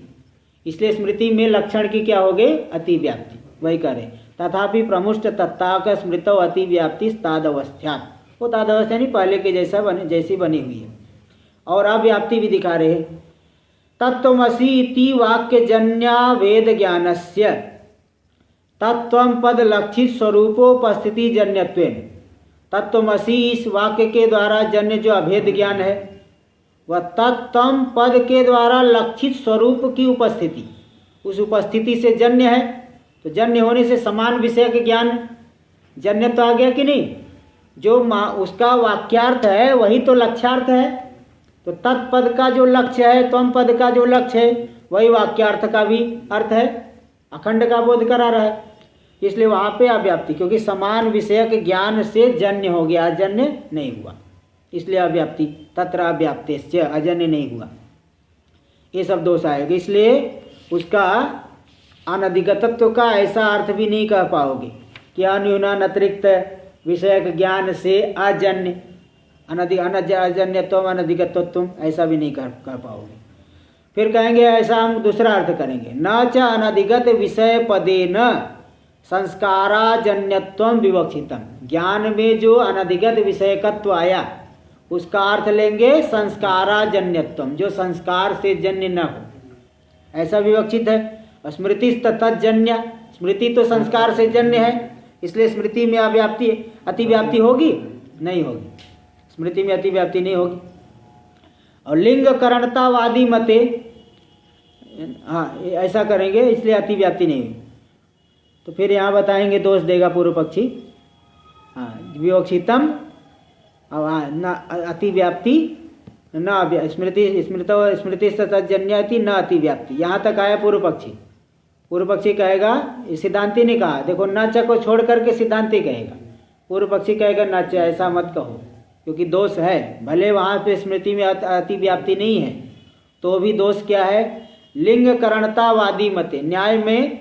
इसलिए स्मृति में लक्षण की क्या हो गई, अतिव्याप्ति। वही करे तथापि प्रमुष्ट तत्ता का स्मृतो अतिव्याप्ति तादवस्था, वो तादवस्था नहीं पहले के जैसी बनी हुई है। और अव्याप्ति भी दिखा रहे, तत्त्वमसि इति वाक्यजन्या वेद ज्ञानस्य तत्त्वं पद लक्षित स्वरूपोपस्थिति जन्यत्वेन। तत्त्वमसि इस वाक्य के द्वारा जन्य जो अभेद ज्ञान है, वह तत्त्वम पद के द्वारा लक्षित स्वरूप की उपस्थिति, उस उपस्थिति से जन्य है। तो जन्य होने से समान विषय के ज्ञान जन्य तो आ गया कि नहीं, जो उसका वाक्यार्थ है वही तो लक्ष्यार्थ है। तो तत्पद का जो लक्ष्य है, त्वम पद का जो लक्ष्य है, वही वाक्यार्थ का भी अर्थ है, अखंड का बोध करा रहा है। इसलिए वहाँ पे अव्याप्ति, क्योंकि समान विषय के ज्ञान से जन्य हो गया, अजन्य नहीं हुआ, इसलिए अव्याप्ति। तत्र अव्याप्तिश्च, अजन्य नहीं हुआ, ये सब दोष आएगा। इसलिए उसका अनधिगतत्व का ऐसा अर्थ भी नहीं कह पाओगे कि अन्यूनान अतिरिक्त विषयक ज्ञान से अजन्य, अजन्यत्व अनधिगतत्व, ऐसा भी नहीं कर पाओगे। फिर कहेंगे ऐसा हम दूसरा अर्थ करेंगे, न च अनधिगत विषय पदेन संस्काराजन्यत्व विवक्षितम। ज्ञान में जो अनधिगत विषयकत्व आया उसका अर्थ लेंगे संस्काराजन्यत्व, जो संस्कार से जन्य न हो, ऐसा विवक्षित है। और स्मृति तत्जन्य, स्मृति तो संस्कार से जन्य है, इसलिए स्मृति में अव्याप्ति अतिव्याप्ति होगी नहीं होगी, स्मृति में अतिव्याप्ति नहीं होगी। और लिंग करणतावादी मते, हाँ ऐसा करेंगे, इसलिए अतिव्याप्ति नहीं होगी। तो फिर यहाँ बताएंगे, दोष देगा पूर्व पक्षी, हाँ विवक्षितम, न अतिव्याप्ति न स्मृति तत्जन्यति न अतिव्याप्ति, यहाँ तक आया पूर्व पक्षी। पूर्व पक्षी कहेगा, सिद्धांति ने कहा, देखो न च को छोड़ करके सिद्धांति कहेगा, पूर्व पक्षी कहेगा न च, ऐसा मत कहो क्योंकि दोष है। भले वहाँ पे स्मृति में अतिव्याप्ति नहीं है तो भी दोष क्या है, लिंग करणतावादी मते, न्याय में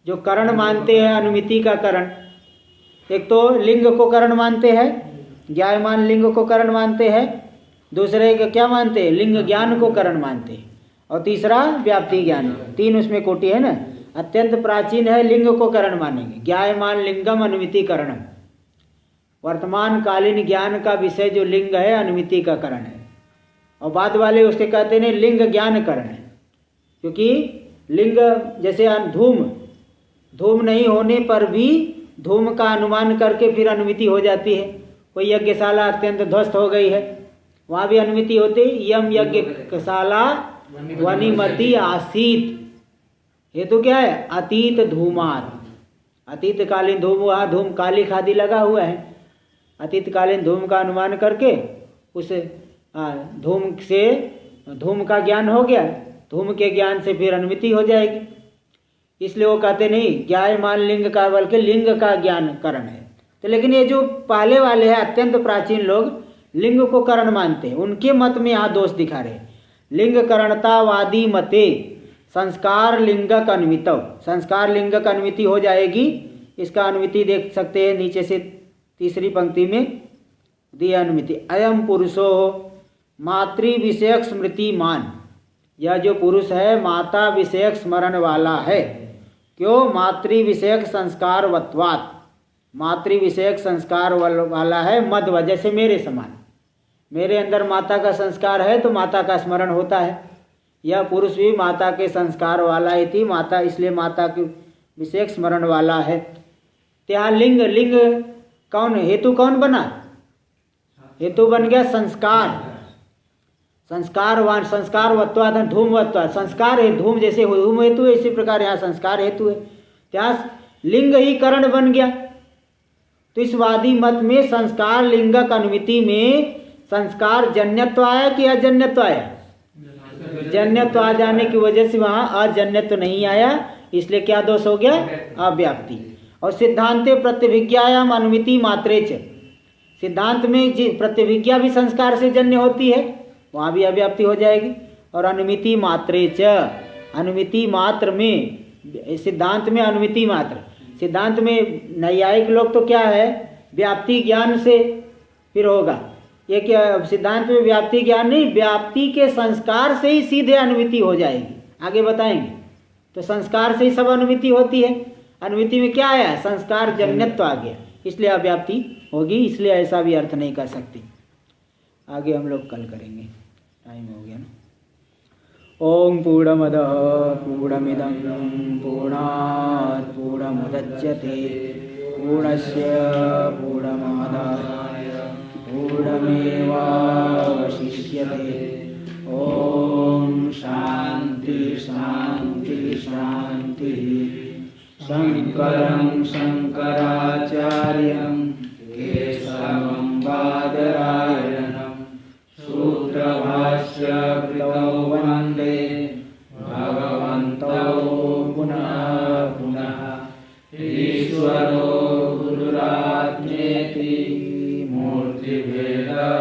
जो करण मानते हैं अनुमिति का करण, एक तो लिंग को करण मानते हैं, ज्ञायमान लिंग को करण मानते हैं, दूसरे का क्या मानते हैं, लिंग ज्ञान को करण मानते हैं, और तीसरा व्याप्ति ज्ञान। तीन उसमें कोटि है ना। अत्यंत प्राचीन है लिंग को करण मानेंगे, ज्ञायमान लिंगम अनुमिति करणम। वर्तमान कालीन ज्ञान का विषय जो लिंग है अनुमिति का करण है, और बाद वाले उसके कहते हैं लिंग ज्ञान करण है, क्योंकि लिंग जैसे धूम नहीं होने पर भी धूम का अनुमान करके फिर अनुमिति हो जाती है। कोई यज्ञशाला अत्यंत ध्वस्त हो गई है, वहाँ भी अनुमिति होती, यम यज्ञशाला वनिमति आसीत, ये तो क्या है, अतीत धूमात, अतीत कालीन धूम, वहाँ धूम काली खादी लगा हुआ है, अतीत कालीन धूम का अनुमान करके उस धूम से धूम का ज्ञान हो गया, धूम के ज्ञान से फिर अनुमिति हो जाएगी। इसलिए वो कहते नहीं ज्ञायमान लिंग का, बल्कि लिंग का ज्ञान करण है। तो लेकिन ये जो पहले वाले हैं अत्यंत प्राचीन लोग लिंग को करण मानते हैं, उनके मत में यहाँ दोष दिखा रहे। लिंग करणतावादी मते संस्कार लिंगक अनुमितव, संस्कार लिंगक अनुमिति हो जाएगी। इसका अनुमिति देख सकते हैं नीचे से तीसरी पंक्ति में दिया अनुमिति, अयम पुरुषो मातृ विषयक स्मृति मान, यह जो पुरुष है माता विषयक स्मरण वाला है। क्यों? मातृ विषयक संस्कार वत्वात्, मातृ विषयक संस्कार वाला है मद वजह से मेरे समान। मेरे अंदर माता का संस्कार है तो माता का स्मरण होता है। यह पुरुष भी माता के संस्कार वाला ही थी, माता इसलिए माता के विषयक स्मरण वाला है। त्या लिंग, लिंग कौन, हेतु कौन बना? हेतु बन गया संस्कार, संस्कारवान, संस्कारवत्वात्, धूमवत्वात्, संस्कार है धूम जैसे धूम हेतु है, इसी प्रकार यहाँ संस्कार हेतु है। त्या लिंग ही करण बन गया। तो इस वादी मत में संस्कार लिंगक अनुमिति में संस्कार जन्यत्व आया कि अजन्यत्व आया? जन्यत्व आ जाने की वजह से वहाँ अजन्यत्व नहीं आया, इसलिए क्या दोष हो गया? अव्याप्ति। और सिद्धांते प्रत्यभिज्ञायाम अनुमिति मात्रे च, सिद्धांत में जी प्रत्यभिज्ञा भी संस्कार से जन्य होती है, वहाँ भी अव्याप्ति हो जाएगी। और अनुमिति मात्रे च, अनुमिति मात्र में, सिद्धांत में अनुमिति मात्र, सिद्धांत में नैयायिक लोग तो क्या है व्याप्ति ज्ञान से फिर होगा, ये क्या सिद्धांत में व्याप्ति ज्ञान नहीं, व्याप्ति के संस्कार से ही सीधे अनुमिति हो जाएगी, आगे बताएंगे। तो संस्कार से ही सब अनुमिति होती है, अनुमिति में क्या आया? संस्कार जन्यत्व आ गया, इसलिए अव्याप्ति होगी, इसलिए ऐसा भी अर्थ नहीं कर सकती। आगे हम लोग कल करेंगे, टाइम हो गया ना। ओम पूर्णमदः पूर्णमिदं पूर्णात् पूर्णमुदच्यते पूर्णस्य पूर्णमादाय पूर्णमेवावशिष्यते। ओम शांति शांति शांति। शंकरं शंकराचार्यं केशवं बादरायणं सूत्रभाष्य कृतौ वन्दे भगवन्तौ पुनः पुनः। ईश्वरो गुरुरात्मेति मूर्तिभेदविभागिने